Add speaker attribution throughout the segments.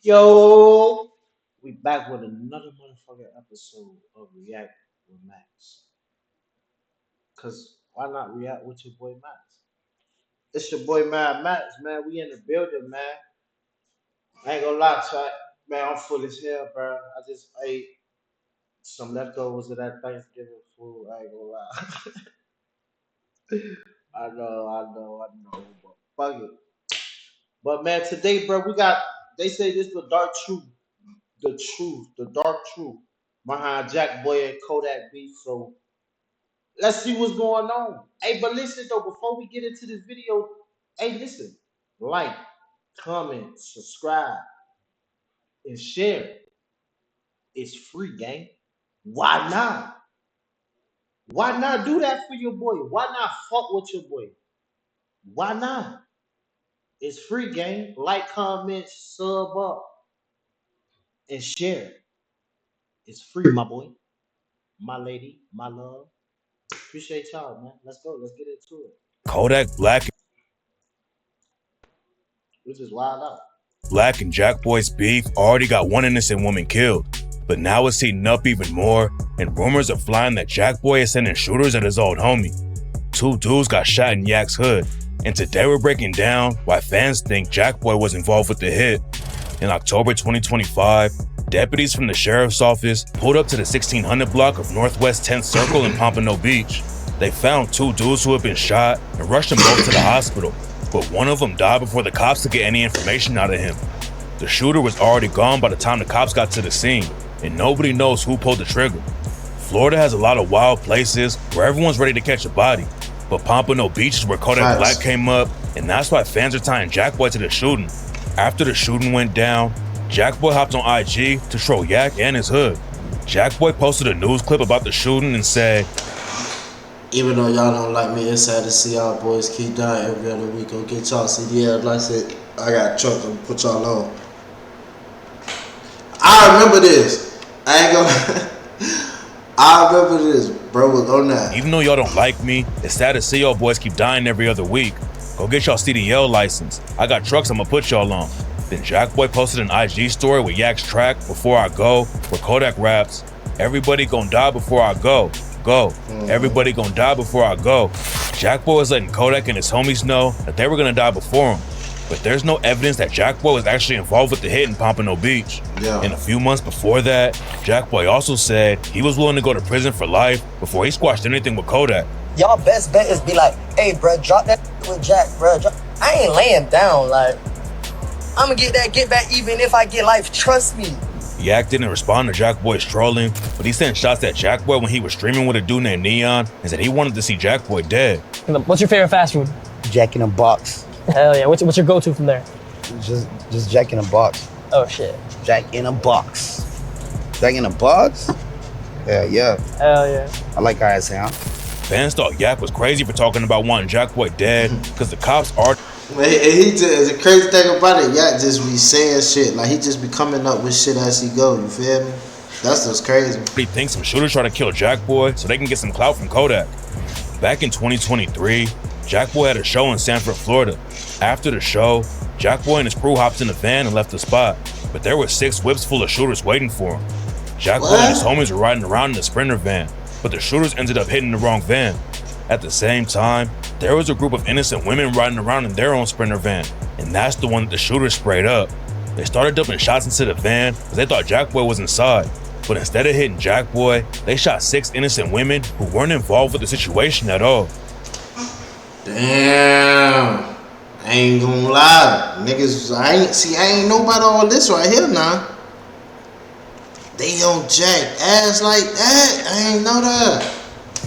Speaker 1: Yo, we back with another motherfucking episode of React with Max. Cause why not react with your boy Max? It's your boy Mad Max, man. We in the building, man. I ain't gonna lie to you, man. I'm full as hell, bro. I just ate some leftovers of that Thanksgiving food. I ain't gonna lie. I know, but fuck it. But man, today, bro, we got. They say this the dark truth, the dark truth behind Jackboy and Kodak beef. So let's see what's going on. Hey, but listen though, before we get into this video, hey, listen, like, comment, subscribe, and share. It's free, gang. Why not? Why not do that for your boy? Why not fuck with your boy? Why not? It's free, gang. Like, comment, sub up, and share. It's free, my boy, my lady, my love. Appreciate y'all, man. Let's go. Let's get into it.
Speaker 2: Kodak
Speaker 1: We just wild out.
Speaker 2: Black and Jackboy's beef already got one innocent woman killed, but now it's heating up even more, and rumors are flying that Jackboy is sending shooters at his old homie. Two dudes got shot in Yak's hood, and today we're breaking down why fans think Jackboy was involved with the hit. In October 2025, deputies from the sheriff's office pulled up to the 1600 block of Northwest 10th Circle in Pompano Beach. They found two dudes who had been shot and rushed them both to the hospital, but one of them died before the cops could get any information out of him. The shooter was already gone by the time the cops got to the scene, and nobody knows who pulled the trigger. Florida has a lot of wild places where everyone's ready to catch a body, but Pompano Beach is where Kodak Black came up, and that's why fans are tying Jackboy to the shooting. After the shooting went down, Jackboy hopped on IG to troll Yak and his hood. Jackboy posted a news clip about the shooting and said,
Speaker 3: even though y'all don't like me, it's sad to see y'all boys keep dying every other week. Go get y'all CDL. Like I said, I got trucks to put y'all on. I remember this. I ain't gonna. I remember this, bro. Was on that.
Speaker 2: even though y'all don't like me, it's sad to see y'all boys keep dying every other week. Go get y'all CDL license. I got trucks I'ma put y'all on. Then Jackboy posted an IG story with Yak's track, Before I Go, where Kodak raps, everybody gon' die before I go. Go. Everybody gon' die before I go. Jackboy was letting Kodak and his homies know that they were gonna die before him. But there's no evidence that Jackboy was actually involved with the hit in Pompano Beach.
Speaker 3: Yeah.
Speaker 2: And a few months before that, Jackboy also said he was willing to go to prison for life before he squashed anything with Kodak.
Speaker 4: Y'all best bet is be like, hey, bro, drop that with Jack, bro. I ain't laying down. Like, I'm gonna get back even if I get life. Trust me.
Speaker 2: Yak didn't respond to Jackboy's trolling, but he sent shots at Jackboy when he was streaming with a dude named Neon and said he wanted to see Jackboy dead.
Speaker 5: What's your favorite fast food?
Speaker 6: Jack in a box.
Speaker 5: Hell yeah. What's your go-to from there?
Speaker 6: Just Jack in a box.
Speaker 5: Oh shit.
Speaker 6: Jack in a box. Jack in a box? Yeah.
Speaker 5: Hell yeah.
Speaker 6: I like how it sound.
Speaker 2: Fans thought Yak was crazy for talking about wanting Jackboy dead because the cops are
Speaker 3: He just, the crazy thing about it, y'all just be saying shit. Like, he just be coming up with shit as he go, you feel me? That's what's crazy.
Speaker 2: He thinks some shooters try to kill Jackboy so they can get some clout from Kodak. Back in 2023, Jackboy had a show in Sanford, Florida. After the show, Jackboy and his crew hopped in the van and left the spot, but there were 6 whips full of shooters waiting for him. Jackboy and his homies were riding around in a Sprinter van, but the shooters ended up hitting the wrong van. At the same time, there was a group of innocent women riding around in their own Sprinter van, and that's the one that the shooters sprayed up. They started dumping shots into the van because they thought Jackboy was inside, but instead of hitting Jackboy, they shot 6 innocent women who weren't involved with the situation at all.
Speaker 3: Damn. I ain't gonna lie. Niggas, I ain't know about all this right here now. They don't jack ass like that. I ain't know that.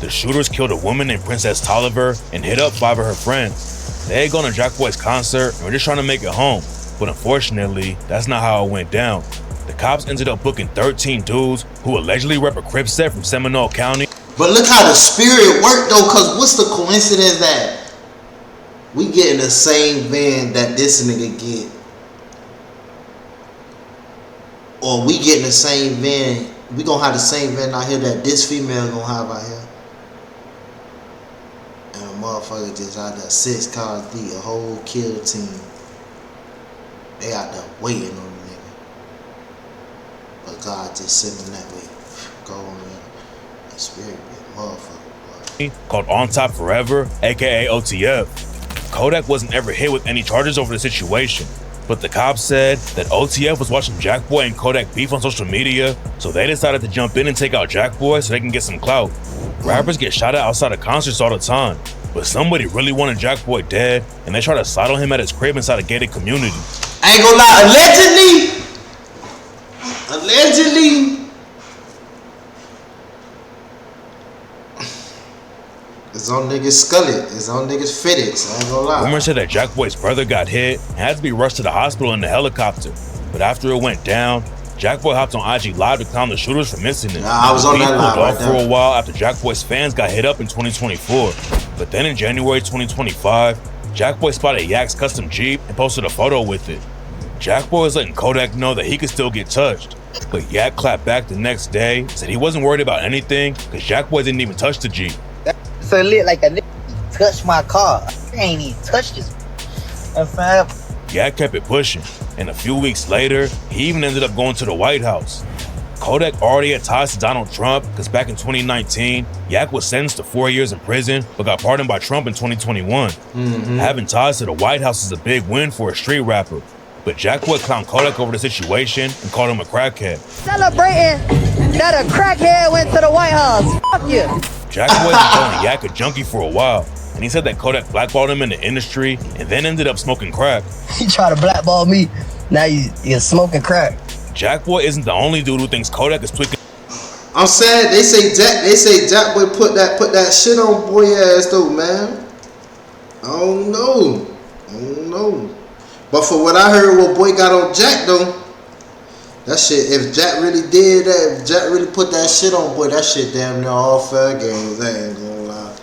Speaker 2: The shooters killed a woman named Princess Tolliver and hit up 5 of her friends. They had gone to Jackboy's concert and were just trying to make it home, but unfortunately, that's not how it went down. The cops ended up booking 13 dudes who allegedly rep a Crip set from Seminole County.
Speaker 3: But look how the spirit worked though, cause what's the coincidence that we get in the same van that this nigga get? Or we get in the same van, we gonna have the same van out here that this female gonna have out here. And a motherfucker just out there 6 cars deep, a whole kill team. They out there waiting on the nigga. But God just sent him that way. Go on, man. That spirit be a motherfucker, boy.
Speaker 2: Called On Top Forever, aka OTF. Kodak wasn't ever hit with any charges over the situation, but the cops said that OTF was watching Jackboy and Kodak beef on social media, so they decided to jump in and take out Jackboy so they can get some clout. Rappers get shot at outside of concerts all the time, but somebody really wanted Jackboy dead, and they tried to slide on him at his crib inside a gated community.
Speaker 3: I ain't gonna lie, allegedly, it's on niggas Scully, it's on niggas FedEx, I ain't gonna lie.
Speaker 2: Rumors said that Jackboy's brother got hit and had to be rushed to the hospital in the helicopter, but after it went down, Jackboy hopped on IG Live to clown the shooters for missing it.
Speaker 3: I was on that live
Speaker 2: right
Speaker 3: right
Speaker 2: for a while after Jackboy's fans got hit up in 2024. But then in January 2025, Jackboy spotted Yak's custom Jeep and posted a photo with it. Jackboy was letting Kodak know that he could still get touched. But Yak clapped back the next day, said he wasn't worried about anything because Jackboy didn't even touch the Jeep.
Speaker 6: So lit like a nigga touched my car. I ain't even touched this.
Speaker 2: Yak kept it pushing, and a few weeks later, he even ended up going to the White House. Kodak already had ties to Donald Trump because back in 2019, Yak was sentenced to 4 years in prison but got pardoned by Trump in 2021. Having ties to the White House is a big win for a street rapper, but Jackboy clowned Kodak over the situation and called him a crackhead.
Speaker 4: Celebrating that a crackhead went to the White House. Fuck you.
Speaker 2: Jackboy had been calling Yak a junkie for a while, and he said that Kodak blackballed him in the industry and then ended up smoking crack.
Speaker 4: He tried to blackball me. Now you're smoking crack.
Speaker 2: Jackboy isn't the only dude who thinks Kodak is tweaking.
Speaker 3: I'm sad. They say Jackboy put that shit on boy ass though, man. I don't know. But for what I heard, what boy got on Jack though, that shit. If Jack really did that, if Jack really put that shit on boy, that shit damn near all fair games. I ain't gonna lie.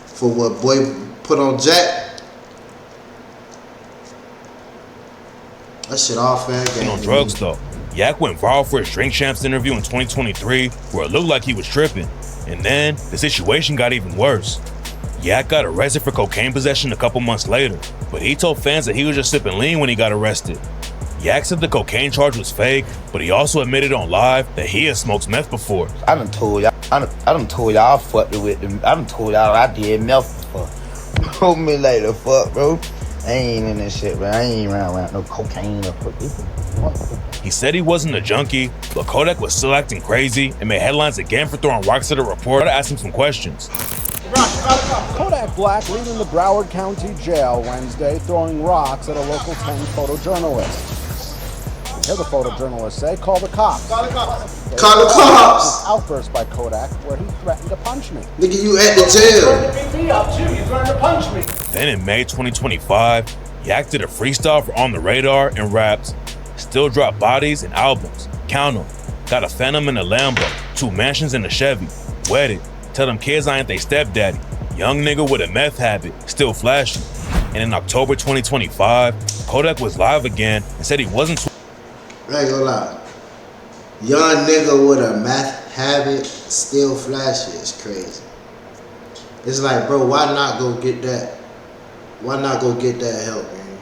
Speaker 3: For what boy put on Jack, that shit all fair games.
Speaker 2: On drugs though. Yak went viral for his Drink Champs interview in 2023 where it looked like he was tripping. And then the situation got even worse. Yak got arrested for cocaine possession a couple months later, but he told fans that he was just sipping lean when he got arrested. Yak said the cocaine charge was fake, but he also admitted on live that he had smoked meth before.
Speaker 6: I done told y'all I fucked with them. I done told y'all I did meth before. Hold me like the fuck, bro. I ain't in this shit, bro. I ain't around no cocaine or fuck.
Speaker 2: He said he wasn't a junkie, but Kodak was still acting crazy and made headlines again for throwing rocks at a reporter to ask him some questions.
Speaker 7: Kodak Black leaving the Broward County Jail Wednesday, throwing rocks at a local 10 photojournalist. Hear the photojournalist say, "Call the cops."
Speaker 3: Call the cops.
Speaker 7: Outburst by Kodak, where he threatened to punch me.
Speaker 3: Nigga, you at the jail.
Speaker 7: You threatened to punch me.
Speaker 2: Then in May 2025, Yak did a freestyle for On the Radar and raps, "Still drop bodies and albums, count them. Got a Phantom and a Lambo, 2 mansions and a Chevy. Wedded, tell them kids I ain't they stepdaddy. Young nigga with a meth habit, still flashing." And in October 2025, Kodak was live again and said he wasn't.
Speaker 3: I ain't gonna lie. Young nigga with a meth habit, still flashy is crazy. It's like, bro, why not go get that? Why not go get that help, man?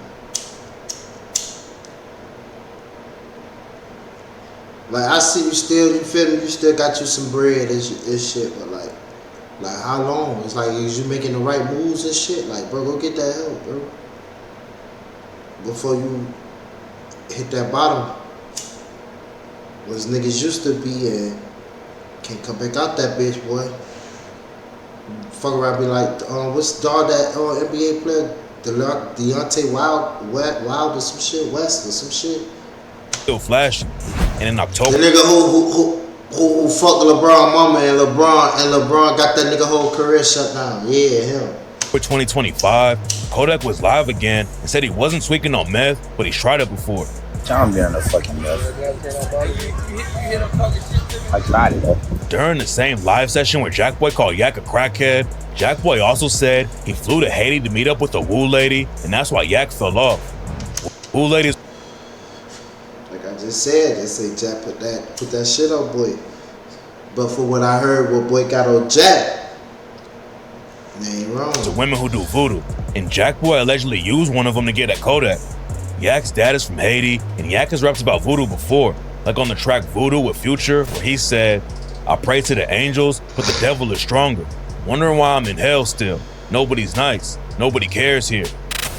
Speaker 3: Like, I see you still, you feel me? You still got you some bread and shit, but like how long? It's like, is you making the right moves and shit? Like, bro, go get that help, bro. Before you hit that bottom. Was niggas used to be and can't come back out that bitch, boy. Fuck around, be like, what's the dog that NBA player, Deontay Wild or some shit, West or some shit.
Speaker 2: Still flashing. And in October,
Speaker 3: the nigga who fucked LeBron mama and LeBron got that nigga whole career shut down. Yeah, him.
Speaker 2: For 2025, Kodak was live again and said he wasn't tweaking on meth, but he's tried it before.
Speaker 6: I'm getting a fucking meth. I tried it though.
Speaker 2: During the same live session where Jackboy called Yak a crackhead, Jackboy also said he flew to Haiti to meet up with a Woo lady, and that's why Yak fell off. Woo ladies.
Speaker 3: Like I just said, they say Jack put that shit on boy. But for what I heard, what boy got on Jack, they ain't wrong.
Speaker 2: To women who do voodoo, and Jackboy allegedly used one of them to get at Kodak. Yak's dad is from Haiti, and Yak has rapped about voodoo before. Like on the track Voodoo with Future, where he said, I pray to the angels, but the devil is stronger. Wondering why I'm in hell still. Nobody's nice. Nobody cares here.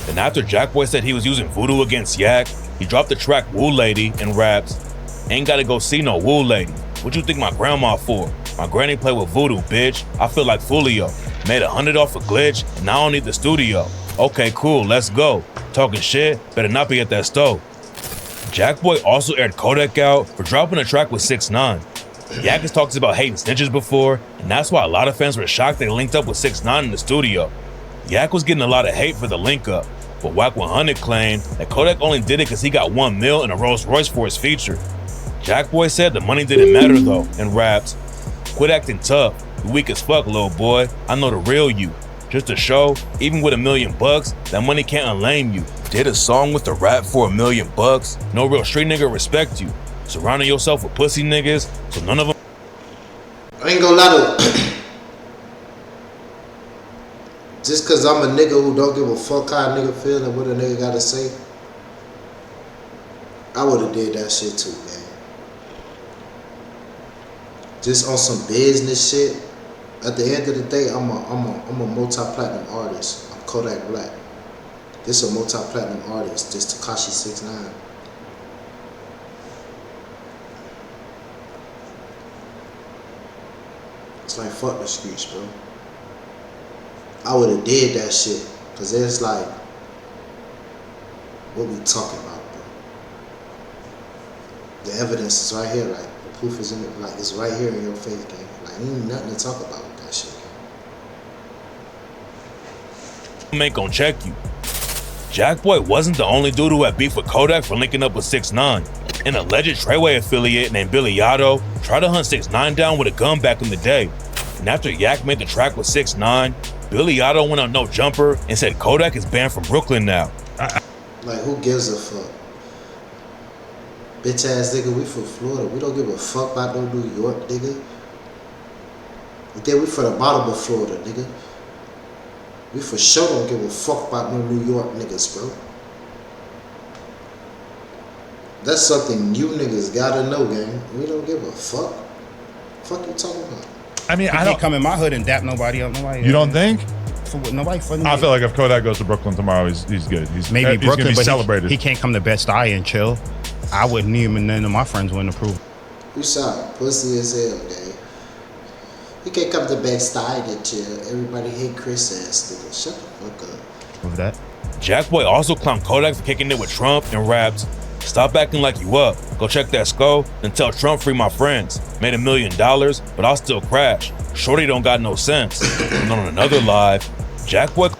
Speaker 2: And after Jackboy said he was using Voodoo against Yak, he dropped the track Woo Lady and raps, ain't gotta go see no Woo Lady. What you think my grandma for? My granny played with Voodoo, bitch. I feel like Fulio. Made 100 off a glitch, and I don't need the studio. Okay, cool, let's go. Talking shit, better not be at that stove. Jackboy also aired Kodak out for dropping a track with 6ix9ine. Yak has talked about hating snitches before, and that's why a lot of fans were shocked they linked up with 6ix9ine in the studio. Yak was getting a lot of hate for the link up, but Wack 100 claimed that Kodak only did it because he got $1 million and a Rolls Royce for his feature. Jackboy said the money didn't matter though, and raps, quit acting tough, you weak as fuck, little boy, I know the real you. Just to show, even with $1 million, that money can't unlame you. Did a song with the rap for $1 million, no real street nigga respect you. Surrounding yourself with pussy niggas, so none of them.
Speaker 3: I ain't gonna lie to just cause I'm a nigga who don't give a fuck how a nigga feel and what a nigga gotta say, I would've did that shit too, man. Just on some business shit. At the end of the day, I'm a multi-platinum artist. I'm Kodak Black. This a multi-platinum artist. This Tekashi 6ix9ine. It's like fuck the streets, bro. I would have did that shit, cause it's like, what we talking about, bro? The evidence is right here, like the proof is in it, like it's right here in your face, gang. Like ain't nothing to talk about with that shit, gang.
Speaker 2: Ain't gonna check you. Jackboy wasn't the only dude who had beef with Kodak for linking up with 6ix9ine. An alleged Treyway affiliate named Billy Yotto tried to hunt 6ix9ine down with a gun back in the day. And after Yak made the track with 6ix9ine, Billy Yotto went on No Jumper and said Kodak is banned from Brooklyn now.
Speaker 3: Like who gives a fuck? Bitch ass nigga, we from Florida. We don't give a fuck about no New York, nigga. And then we from the bottom of Florida, nigga. We for sure don't give a fuck about no New York niggas, bro. That's something you niggas gotta know, gang. We don't give a fuck. Fuck you talking about?
Speaker 8: I mean,
Speaker 9: I don't come in my hood and dap nobody up. Nobody.
Speaker 8: You don't think?
Speaker 9: For what? Nobody. For
Speaker 8: I feel like if Kodak goes to Brooklyn tomorrow, he's good.
Speaker 9: maybe
Speaker 8: he's
Speaker 9: Brooklyn,
Speaker 8: gonna be
Speaker 9: but
Speaker 8: celebrated.
Speaker 9: he can't come to Bed-Stuy and chill. I wouldn't need him, and none of my friends wouldn't approve.
Speaker 3: You shot pussy as hell, gang. You can't come to Bed-Stuy and chill. Everybody hate Chris ass nigga. Shut the fuck up.
Speaker 9: With that.
Speaker 2: Jackboy also clowned Kodak for kicking it with Trump and raps, stop acting like you up, go check that skull, and tell Trump free my friends. Made $1 million, but I'll still crash. Shorty don't got no sense. And on another live, Jackboy.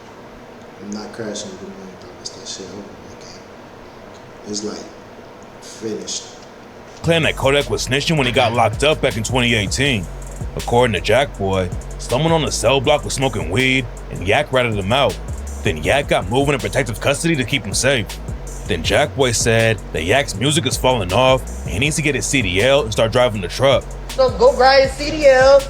Speaker 3: I'm not crashing with $1 million. That shit over with, gang. It's like finished.
Speaker 2: Claimed that Kodak was snitching when he got locked up back in 2018. According to Jackboy, someone on the cell block was smoking weed, and Yak ratted him out. Then Yak got moving in protective custody to keep him safe. Then Jackboy said that Yak's music is falling off and he needs to get his CDL and start driving the truck.
Speaker 4: So go grab his CDL.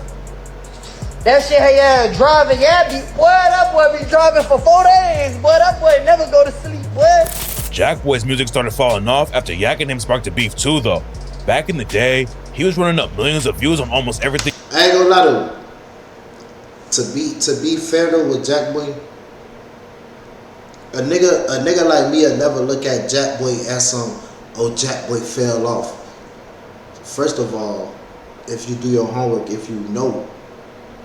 Speaker 4: That shit, hey, yeah, driving, yeah, that boy be driving for 4 days, boy, that boy never go to sleep, boy.
Speaker 2: Jackboy's music started falling off after Yak and him sparked a beef too, though. Back in the day, he was running up millions of views on almost everything.
Speaker 3: I ain't gonna lie to you. To be fair though with Jackboy, a nigga like me will never look at Jackboy as some, oh, Jackboy fell off. First of all, if you do your homework, if you know,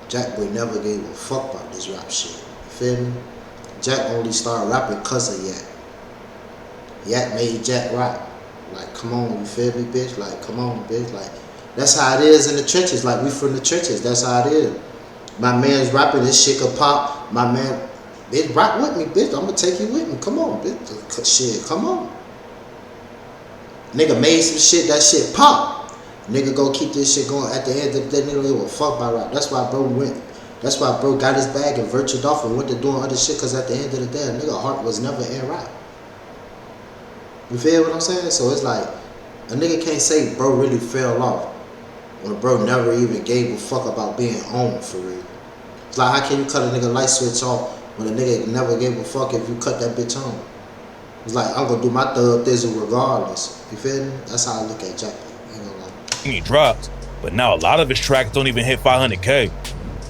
Speaker 3: Jackboy never gave a fuck about this rap shit. You feel me? Jack only started rapping cause of Yak. Yak made Jack rap. Like, come on, you feel me, bitch? Like, come on, bitch. Like, that's how it is in the trenches. Like, we from the trenches. That's how it is. My man's rapping, this shit could pop. My man, bitch, rap with me, bitch. I'm gonna take you with me. Come on, bitch. Shit, come on. Nigga made some shit, that shit pop. Nigga go keep this shit going. At the end of the day, nigga don't give a fuck about rap. That's why bro went. That's why bro got his bag and virtued off and went to doing other shit. Cause at the end of the day, a nigga heart was never in rap. You feel what I'm saying? So it's like, a nigga can't say bro really fell off when bro never even gave a fuck about being on for real. It's like, how can you cut a nigga light switch off when a nigga never gave a fuck if you cut that bitch on? It's like, I'm gonna do my thug thizzle regardless. You feel me? That's how I look at Jack.
Speaker 2: he drops, but now a lot of his tracks don't even hit 500K.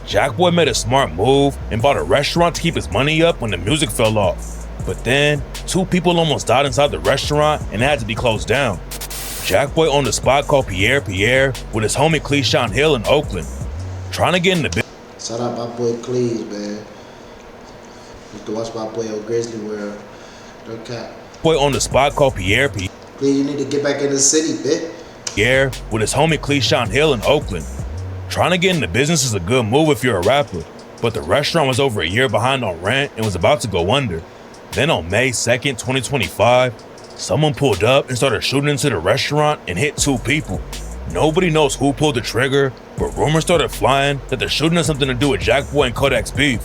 Speaker 2: Jackboy made a smart move and bought a restaurant to keep his money up when the music fell off. But then, 2 people almost died inside the restaurant and it had to be closed down. Jackboy owned a spot called Pierre with his homie Cleishon Hill in Oakland. Trying to get in the business.
Speaker 3: Shout out my boy Cleese, man. Used to watch my boy on Grizzly World. No cap.
Speaker 2: Boy owned a spot called Pierre
Speaker 3: Cleese, you need to get back in the city, bitch.
Speaker 2: With his homie Cleishon Hill in Oakland. Trying to get in the business is a good move if you're a rapper, but the restaurant was over a year behind on rent and was about to go under. Then on May 2nd, 2025, someone pulled up and started shooting into the restaurant and hit 2 people. Nobody knows who pulled the trigger, but rumors started flying that the shooting had something to do with Jackboy and Kodak's beef.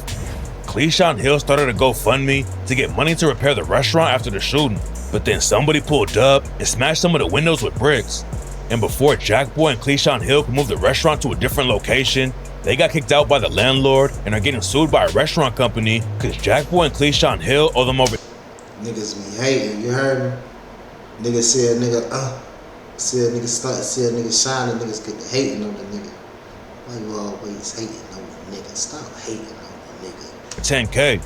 Speaker 2: Cleishon Hill started a GoFundMe to get money to repair the restaurant after the shooting, but then somebody pulled up and smashed some of the windows with bricks. And before Jackboy and Cleishon Hill could move the restaurant to a different location, they got kicked out by the landlord and are getting sued by a restaurant company because Jackboy and Cleishon Hill owe them over.
Speaker 3: Niggas be hating, you heard me? Niggas see a nigga, see a nigga stunt, see a nigga shine, and niggas get to hating on the nigga. Why you always hating on the nigga? Stop hating on the nigga.
Speaker 2: 10K.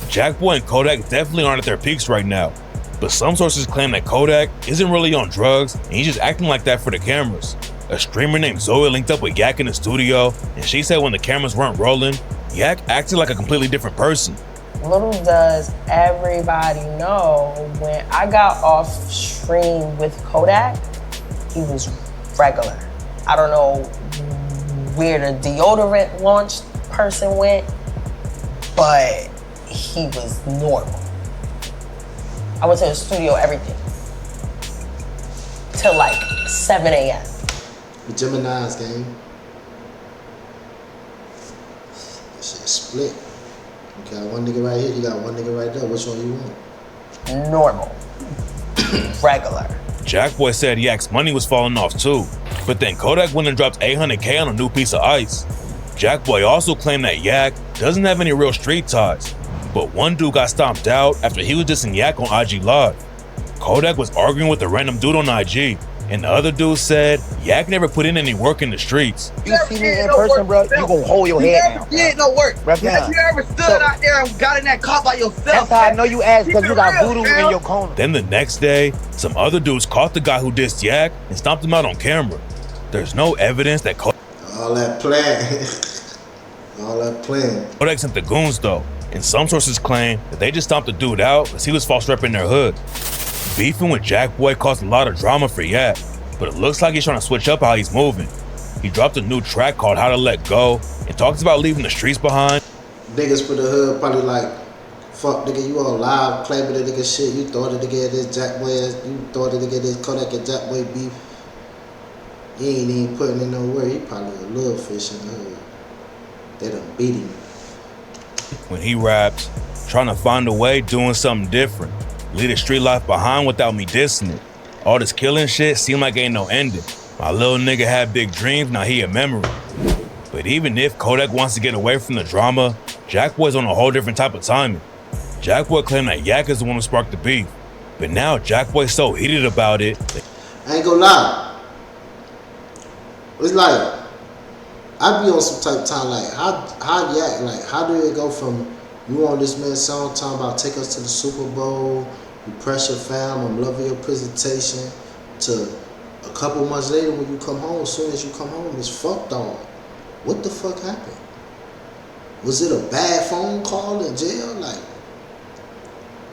Speaker 2: Jackboy and Kodak definitely aren't at their peaks right now, but some sources claim that Kodak isn't really on drugs and he's just acting like that for the cameras. A streamer named Zoe linked up with Yak in the studio, and she said when the cameras weren't rolling, Yak acted like a completely different person.
Speaker 10: Little does everybody know, when I got off stream with Kodak, he was regular. I don't know where the deodorant launch person went, but he was normal. I went to the studio, everything, till like 7 a.m.
Speaker 3: The Gemini's game. Shit split. You got one nigga right here, you got one nigga right there. Which one you want?
Speaker 10: Normal. Regular.
Speaker 2: Jackboy said Yak's money was falling off too, but then Kodak went and dropped 800K on a new piece of ice. Jackboy also claimed that Yak doesn't have any real street ties, but one dude got stomped out after he was dissing Yak on IG Live. Kodak was arguing with a random dude on IG, and the other dude said Yak never put in any work in the streets.
Speaker 6: You see me in person, bro, you gonna hold your head down.
Speaker 4: You did no work.
Speaker 6: Right
Speaker 4: Have you ever stood out there and got in that car by yourself?
Speaker 6: That's how I know you ass, because you got voodoo in your corner.
Speaker 2: Then the next day, some other dudes caught the guy who dissed Yak and stomped him out on camera. There's no evidence that
Speaker 3: all that plan. All that plan.
Speaker 2: Kodak sent the goons though, and some sources claim that they just stomped the dude out because he was false repping their hood. Beefing with Jackboy caused a lot of drama for Yak, but it looks like he's trying to switch up how he's moving. He dropped a new track called How to Let Go and talks about leaving the streets behind.
Speaker 3: Niggas for the hood probably like, fuck nigga, you all live claiming the nigga shit. You thought it to get this Jackboy, you thought it to get this Kodak and Jackboy beef. He ain't even putting in no work. He probably a little fish in the hood. They done beat him.
Speaker 2: When he raps, trying to find a way, doing something different. Leave the street life behind without me dissing it. All this killing shit seem like ain't no ending. My little nigga had big dreams, now he a memory. But even if Kodak wants to get away from the drama, Jackboy's on a whole different type of timing. Jackboy claimed that Yak is the one who sparked the beef. But now Jackboy's so heated about it.
Speaker 3: I ain't gonna lie. It's like, I be on some type of time like, how Yak, like, how did it go from you on this man's song talking about take us to the Super Bowl, you pressure fam, I'm loving your presentation, to a couple months later when you come home, as soon as you come home, it's fucked on. What the fuck happened? Was it a bad phone call in jail? Like,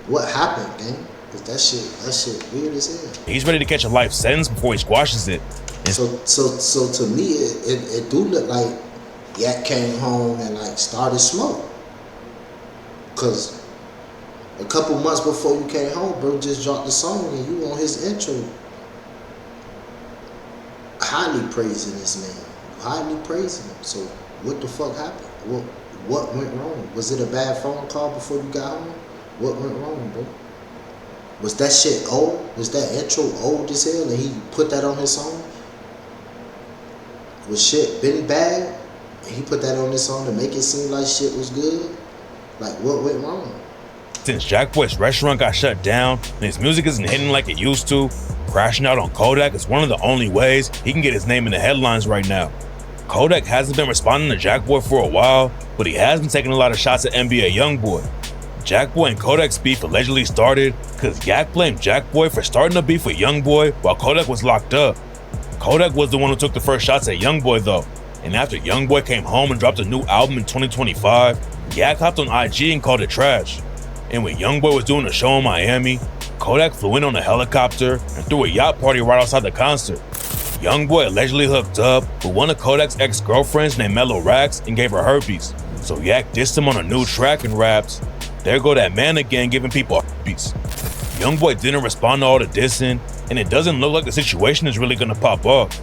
Speaker 3: what happened, gang? Cause that shit weird as hell.
Speaker 2: He's ready to catch a life sentence before he squashes it.
Speaker 3: So to me, it do look like Yak came home and like started smoke. Cause a couple months before you came home, bro just dropped the song and you on his intro. Highly praising this man. Highly praising him. So what the fuck happened? What went wrong? Was it a bad phone call before you got home? What went wrong, bro? Was that shit old? Was that intro old as hell and he put that on his song? Was shit been bad and he put that on his song to make it seem like shit was good? Like, what went wrong?
Speaker 2: Since Jackboy's restaurant got shut down and his music isn't hitting like it used to, Crashing out on Kodak is one of the only ways he can get his name in the headlines right now. Kodak hasn't been responding to Jackboy for a while, but he has been taking a lot of shots at NBA Youngboy. Jackboy and Kodak's beef allegedly started because Yak blamed Jackboy for starting a beef with Youngboy while Kodak was locked up. Kodak was the one who took the first shots at Youngboy though, and after Youngboy came home and dropped a new album in 2025, Yak hopped on IG and called it trash. And when Youngboy was doing a show in Miami, Kodak flew in on a helicopter and threw a yacht party right outside the concert. Youngboy allegedly hooked up with one of Kodak's ex-girlfriends named Mellow Rax and gave her herpes. So Yak dissed him on a new track and raps, "There go that man again giving people herpes." Youngboy didn't respond to all the dissing, and it doesn't look like the situation is really gonna pop off.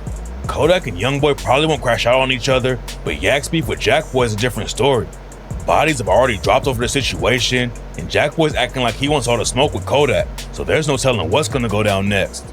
Speaker 2: Kodak and Youngboy probably won't crash out on each other, but Yak's beef with Jackboy is a different story. Bodies have already dropped over the situation, and Jackboy's acting like he wants all the smoke with Kodak, so there's no telling what's gonna go down next.